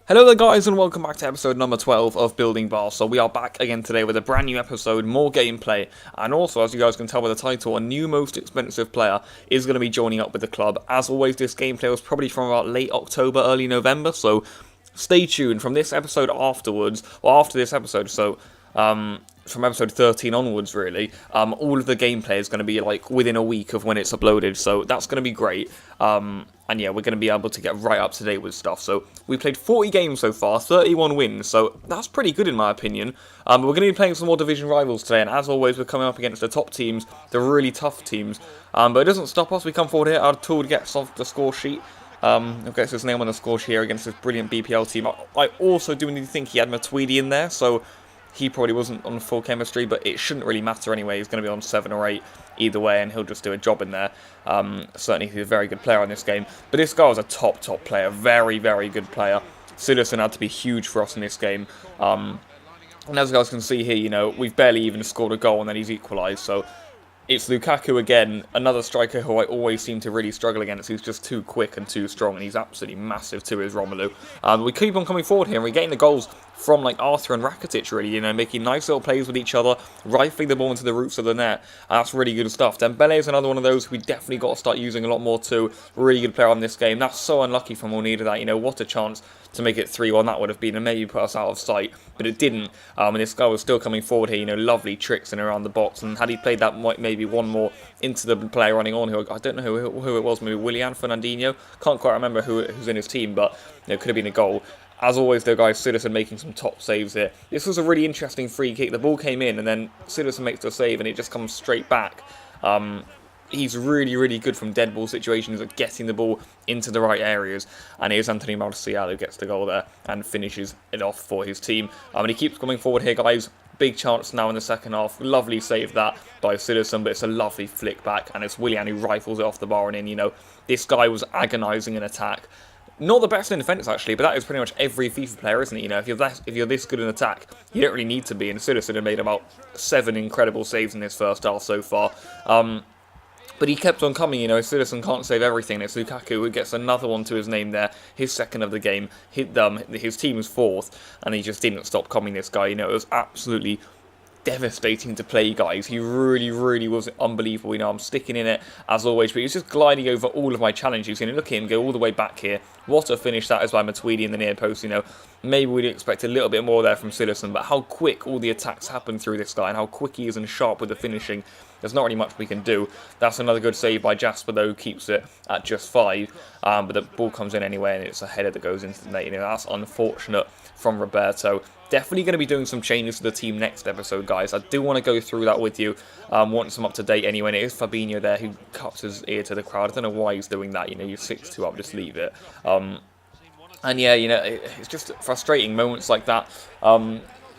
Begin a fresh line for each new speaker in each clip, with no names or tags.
Hello there guys and welcome back to episode number 12 of Building Barça. We are back again today with a brand new episode, more gameplay, and also, as you guys can tell by the title, a new most expensive player is going to be joining up with the club. As always, this gameplay was probably from about late October, early November, so stay tuned from this episode afterwards, or after this episode, so from episode 13 onwards really, all of the gameplay is going to be like within a week of when it's uploaded, so that's going to be great. And yeah, we're going to be able to get right up to date with stuff. So we played 40 games so far, 31 wins, so that's pretty good in my opinion. We're going to be playing some more division rivals today, and as always, we're coming up against the top teams, the really tough teams. But it doesn't stop us. We come forward here. Our tool gets off the score sheet. Gets his name on the score sheet here against this brilliant BPL team. I also do need to think he had Matuidi in there, so he probably wasn't on full chemistry, but it shouldn't really matter anyway. He's going to be on 7 or 8 either way, and he'll just do a job in there. Certainly he's a very good player in this game. But this guy was a top player. Very, very good player. Citizen had to be huge for us in this game. And as you guys can see here, you know, we've barely even scored a goal and then he's equalised. So it's Lukaku again, another striker who I always seem to really struggle against. He's just too quick and too strong, and he's absolutely massive too, is Romelu. We keep on coming forward here, and we're getting the goals from like Arthur and Rakitic, really, you know, making nice little plays with each other, rifling the ball into the roots of the net, and that's really good stuff. Dembele is another one of those we definitely got to start using a lot more too. Really good player on this game. That's so unlucky from Munir that, you know, what a chance to make it 3-1 that would have been, and maybe put us out of sight, but it didn't. And this guy was still coming forward here, you know, lovely tricks in around the box, and had he played that maybe one more into the player running on, who I don't know who it was, maybe Willian Fernandinho, can't quite remember who's in his team, but you know, it could have been a goal. As always though guys, Citizen making some top saves here. This was a really interesting free kick. The ball came in and then Citizen makes the save and it just comes straight back. He's really good from dead ball situations at getting the ball into the right areas, and here's Anthony Martial who gets the goal there and finishes it off for his team. And he keeps coming forward here guys. Big chance now in the second half. Lovely save that by Citizen, but it's a lovely flick back, and it's Willian who rifles it off the bar and in. You know, this guy was agonising in attack. Not the best in defence actually, but that is pretty much every FIFA player, isn't it? You know, if you're this good in attack, you don't really need to be. And Citizen had made about 7 incredible saves in this first half so far. But he kept on coming, you know. Citizen can't save everything. It's Lukaku who gets another one to his name there, his second of the game. His team's 4th, and he just didn't stop coming, this guy. You know, it was absolutely devastating to play, guys. He really was unbelievable. You know, I'm sticking in it as always, but he's just gliding over all of my challenges. You know, look at him go all the way back here. What a finish that is by Matuidi in the near post. You know, maybe we'd expect a little bit more there from Citizen, but how quick all the attacks happen through this guy, and how quick he is and sharp with the finishing. There's not really much we can do. That's another good save by Jasper, though, who keeps it at just 5. But the ball comes in anyway, and it's a header that goes into the net. You know, that's unfortunate from Roberto. Definitely going to be doing some changes to the team next episode, guys. I do want to go through that with you. Want some up to date anyway. And it is Fabinho there who cups his ear to the crowd. I don't know why he's doing that. You know, you're 6-2 up, just leave it. And yeah, you know, it's just frustrating moments like that,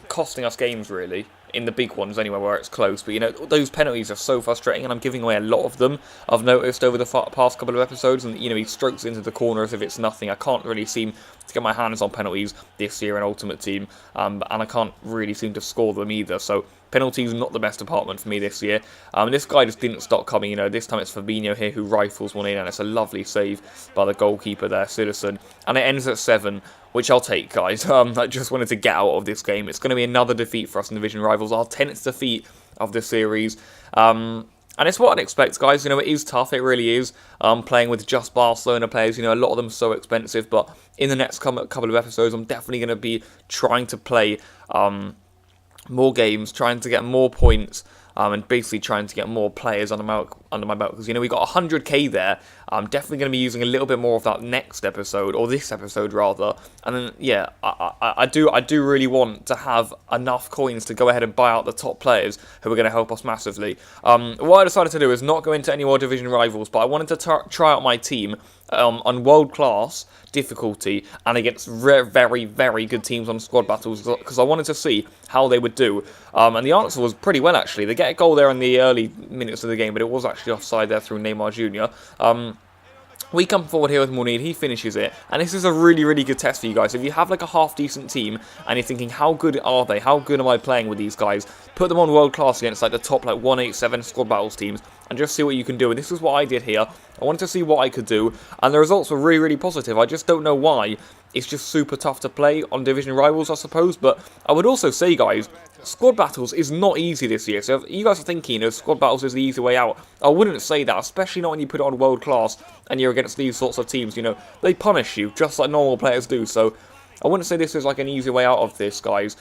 costing us games really. In the big ones anyway, where it's close. But, you know, those penalties are so frustrating, and I'm giving away a lot of them, I've noticed over the past couple of episodes. And, you know, he strokes into the corner as if it's nothing. I can't really seem to get my hands on penalties this year in Ultimate Team, and I can't really seem to score them either. So penalties not the best department for me this year. This guy just didn't stop coming. You know, this time it's Fabinho here who rifles one in, and it's a lovely save by the goalkeeper there, Citizen. And it ends at 7, which I'll take, guys. I just wanted to get out of this game. It's going to be another defeat for us in Division Rivals, our 10th defeat of the series. And it's what I'd expect, guys. You know, it is tough. It really is. Playing with just Barcelona players. You know, a lot of them are so expensive. But in the next couple of episodes, I'm definitely going to be trying to play more games, trying to get more points, and basically trying to get more players under my belt. Because, you know, we got 100k there. I'm definitely going to be using a little bit more of that next episode, or this episode rather. And then, yeah, I do really want to have enough coins to go ahead and buy out the top players who are going to help us massively. What I decided to do is not go into any more division rivals, but I wanted to try out my team on world class difficulty and against very good teams on squad battles, because I wanted to see how they would do. And the answer was pretty well, actually. They get a goal there in the early minutes of the game, but it was actually offside there through Neymar Jr. We come forward here with Munir, he finishes it, and this is a really good test for you guys. If you have like a half-decent team, and you're thinking, how good are they, how good am I playing with these guys, put them on world class against like the top like 187 squad battles teams, and just see what you can do. And this is what I did here. I wanted to see what I could do, and the results were really positive. I just don't know why it's just super tough to play on division rivals, I suppose. But I would also say, guys, squad battles is not easy this year. So if you guys are thinking, squad battles is the easy way out, I wouldn't say that, especially not when you put it on world class and you're against these sorts of teams. They punish you just like normal players do. So I wouldn't say this is like an easy way out of this, guys.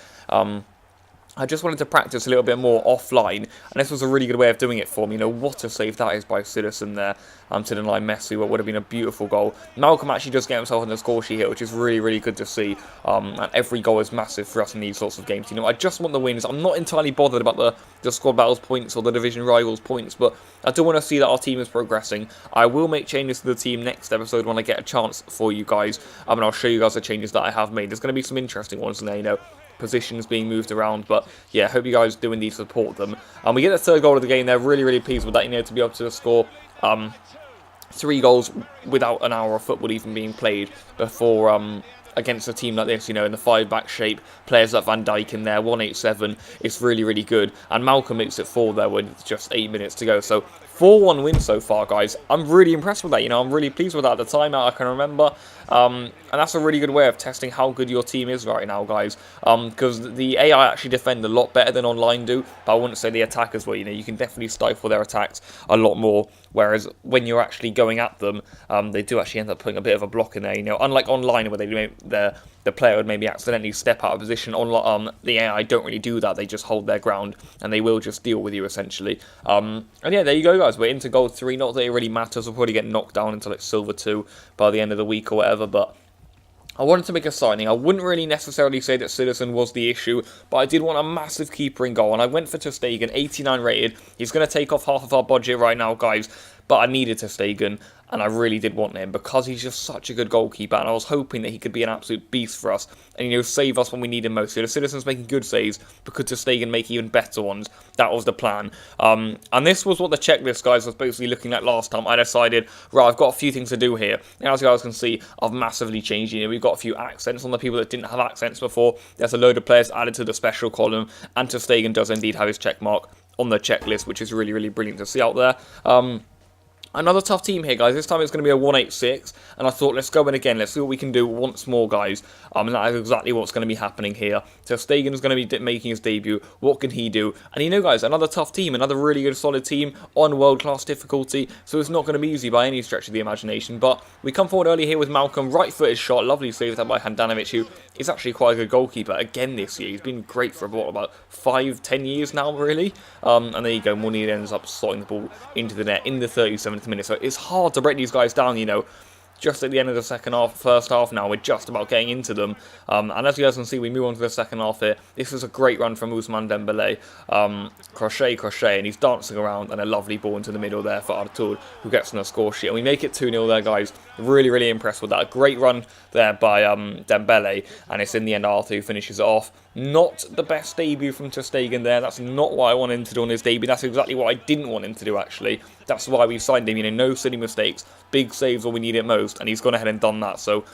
I just wanted to practice a little bit more offline, and this was a really good way of doing it for me. What a save that is by Citizen there to deny Messi, what would have been a beautiful goal. Malcolm actually does get himself on the score sheet here, which is really, really good to see, and every goal is massive for us in these sorts of games. I just want the wins. I'm not entirely bothered about the squad battles points or the division rivals points, but I do want to see that our team is progressing. I will make changes to the team next episode when I get a chance for you guys, and I'll show you guys the changes that I have made. There's going to be some interesting ones in there, positions being moved around, but yeah, I hope you guys do indeed support them. We get the third goal of the game there, really, really pleased with that, to be able to score 3 goals without an hour of football even being played before against a team like this, in the 5-back shape, players like Van Dijk in there, 187, it's really, really good, and Malcolm makes it 4 there with just 8 minutes to go, so 4-1 win so far, guys. I'm really impressed with that, I'm really pleased with that. At the timeout, I can remember, and that's a really good way of testing how good your team is right now, guys, because the AI actually defend a lot better than online do, but I wouldn't say the attackers will. You can definitely stifle their attacks a lot more, whereas when you're actually going at them, they do actually end up putting a bit of a block in there, unlike online where the player would maybe accidentally step out of position. On the AI don't really do that, they just hold their ground, and they will just deal with you, essentially. And yeah, there you go, guys, we're into gold 3, not that it really matters, we'll probably get knocked down into like silver 2 by the end of the week or whatever, but I wanted to make a signing. I wouldn't really necessarily say that Citizen was the issue, but I did want a massive keeper in goal, and I went for ter Stegen, 89 rated. He's going to take off half of our budget right now, guys, but I needed ter Stegen, and I really did want him because he's just such a good goalkeeper, and I was hoping that he could be an absolute beast for us and, save us when we need him most. The Citizen's making good saves, but could ter Stegen make even better ones? That was the plan. And this was what the checklist, guys, was basically looking at last time. I decided, right, I've got a few things to do here. And as you guys can see, I've massively changed. We've got a few accents on the people that didn't have accents before. There's a load of players added to the special column, and ter Stegen does indeed have his check mark on the checklist, which is really, really brilliant to see out there. Another tough team here, guys. This time it's going to be a 186, and I thought, let's go in again. Let's see what we can do once more, guys. And that is exactly what's going to be happening here. ter Stegen is going to be making his debut. What can he do? And guys, another tough team, another really good, solid team on world-class difficulty, so it's not going to be easy by any stretch of the imagination. But we come forward early here with Malcolm, right-footed shot, lovely save that by Handanovic, who is actually quite a good goalkeeper again this year. He's been great for about 5-10 years now, really. And there you go, Mooney ends up slotting the ball into the net in the 37th minute. So it's hard to break these guys down, just at the end of the first half now, we're just about getting into them. And as you guys can see, we move on to the second half here. This is a great run from Ousmane Dembele. Crochet, and he's dancing around, and a lovely ball into the middle there for Artur, who gets on the score sheet. And we make it 2-0 there, guys. Really, really impressed with that. A great run there by Dembele, and it's in the end Artur who finishes it off. Not the best debut from ter Stegen there. That's not what I want him to do on his debut. That's exactly what I didn't want him to do, actually. That's why we signed him. No silly mistakes. Big saves when we need it most, and he's gone ahead and done that. So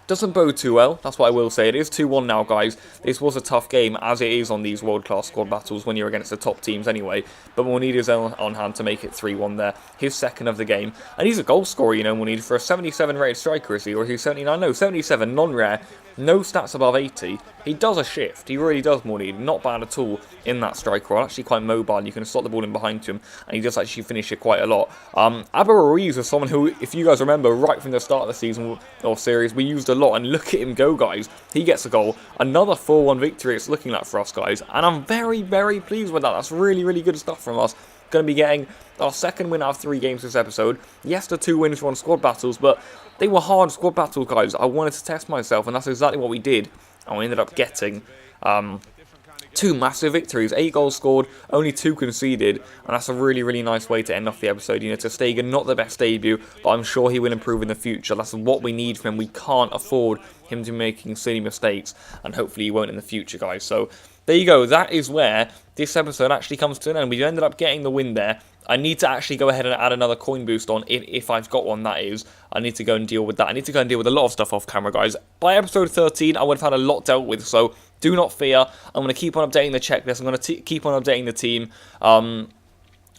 doesn't bode too well, that's what I will say. It is 2-1 now, guys. This was a tough game, as it is on these world-class squad battles when you're against the top teams anyway. But Mounir is on hand to make it 3-1 there. His second of the game. And he's a goal scorer, Mounir, for a 77 rated striker, is he? Or is he 79? No, 77, non-rare. No stats above 80. He does a shift. He really does, Mounir. Not bad at all in that striker role. Actually quite mobile. You can slot the ball in behind him, and he does actually finish it quite a lot. Aber Ruiz was someone who, if you guys remember, right from the start of the season or series, we used a lot. And look at him go, guys. He gets a goal. Another 4-1 victory it's looking like for us, guys. And I'm very, very pleased with that. That's really, really good stuff from us. Going to be getting our second win out of 3 games this episode. Yes, the 2 wins were on squad battles, but they were hard squad battles, guys. I wanted to test myself, and that's exactly what we did. And we ended up getting 2 massive victories. 8 goals scored, only 2 conceded, and that's a really, really nice way to end off the episode. ter Stegen, not the best debut, but I'm sure he will improve in the future. That's what we need from him. We can't afford him to be making silly mistakes, and hopefully he won't in the future, guys. So there you go. That is where this episode actually comes to an end. We ended up getting the win there. I need to actually go ahead and add another coin boost on, if I've got one, that is. I need to go and deal with that. I need to go and deal with a lot of stuff off camera, guys. By episode 13, I would have had a lot dealt with, so do not fear. I'm going to keep on updating the checklist. I'm going to keep on updating the team. And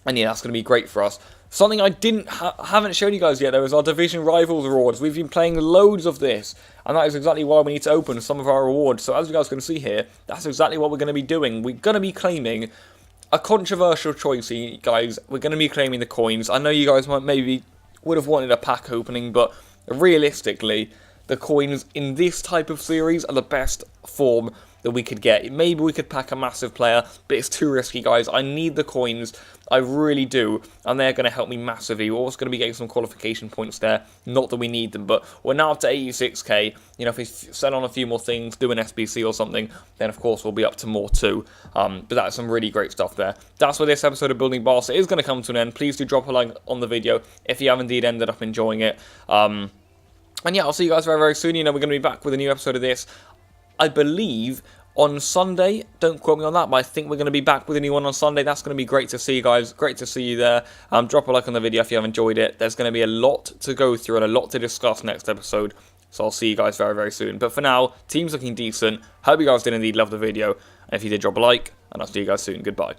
yeah, that's going to be great for us. Something I haven't shown you guys yet, though, is our Division Rivals rewards. We've been playing loads of this, and that is exactly why we need to open some of our rewards. So as you guys can see here, that's exactly what we're going to be doing. We're going to be claiming a controversial choice, guys. We're going to be claiming the coins. I know you guys would have wanted a pack opening, but realistically, the coins in this type of series are the best form that we could get. Maybe we could pack a massive player, but it's too risky, guys. I need the coins. I really do, and they're going to help me massively. We're also going to be getting some qualification points there. Not that we need them, but we're now up to 86k. You know, if we sell on a few more things, do an SBC or something, then of course we'll be up to more too. But that's some really great stuff there. That's where this episode of Building Barça is going to come to an end. Please do drop a like on the video if you have indeed ended up enjoying it. And yeah, I'll see you guys very, very soon. You know, we're going to be back with a new episode of this, I believe, on Sunday. Don't quote me on that, but I think we're going to be back with a new one on Sunday. That's going to be great to see you guys. Great to see you there. Drop a like on the video if you have enjoyed it. There's going to be a lot to go through and a lot to discuss next episode. So I'll see you guys very, very soon. But for now, team's looking decent. Hope you guys did indeed love the video. And if you did, drop a like. And I'll see you guys soon. Goodbye.